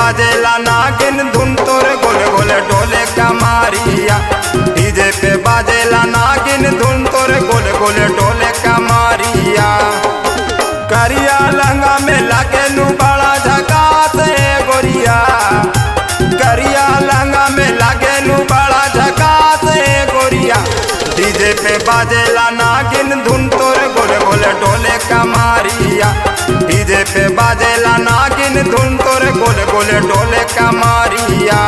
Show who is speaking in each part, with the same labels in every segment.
Speaker 1: बाजेला नागिन धुन तोर गोल गोल डोले कमारिया। डीजे पे बाजेला नागिन धुन तोर गोल गोल डोले कमारिया। करिया लहंगा में लागे लू बड़ा झकास गोरिया। करिया लहंगा में लागे लू बड़ा झकास गोरिया। डीजे पे बाजेला नागिन धुन तोर गोल गोल डोले कमारिया। डीजे पे बाजेला नागिन धुन तोर गोल गोल डोले कमारिया।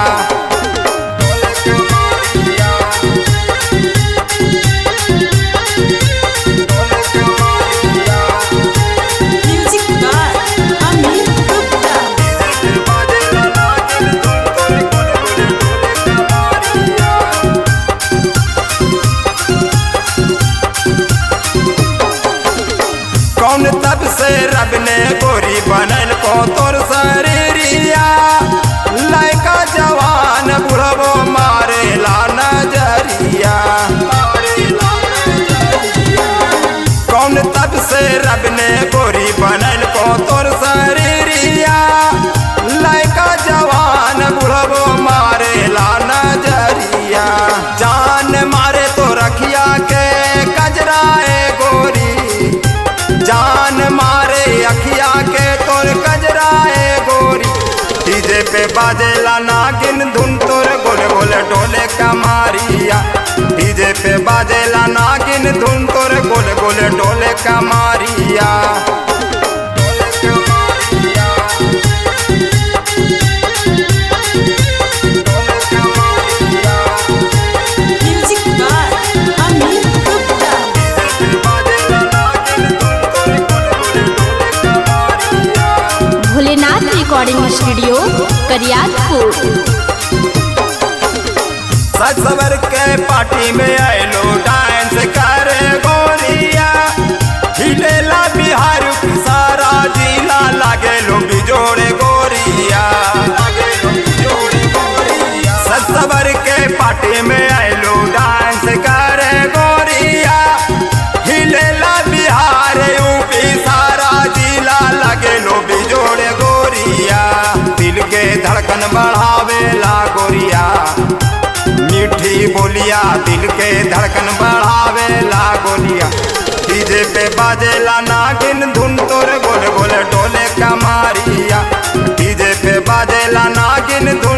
Speaker 1: कौन तब से रब ने गोरी बनल को तोर शरीरिया। लड़का जवान बुढ़बो मारे ला नजरिया। कौन तब से रब ने गोरी बनल को तोर शरीरिया। लड़का जवान बुढ़बो मारे ला नजरिया। जान मारे तो रखिया के कजराए गोरी। जान मारे अखिया के तोर कजराए गोरी। डीजे पे बाजेला नागिन धुन तोर गोल गोल डोले कमारिया। डीजे पे बाजेला नागिन धुन तोर गोल गोल डोले कमारिया।
Speaker 2: Bholenath recording studio Kariyatpur.
Speaker 1: सज सवर के पार्टी में आयलो डांस करे गोरिया। हिलेला बिहार सारा जिला लागे लो बिजोड़े गोरिया। सज सवर के पार्टी में आयलो डांस करे गोरिया। हिलेला बिहार यूपी सारा जिला लागे लो बिजोड़े गोरिया। दिल के धड़कन बढ़ावे ला गोरिया। मीठी बोलिया दिल के धड़कन बढ़ावे ला गोरिया। डीजे पे बाजेला नागिन धुन तोर गोल गोल डोले कमारिया। डीजे पे बाजेला नागिन धुन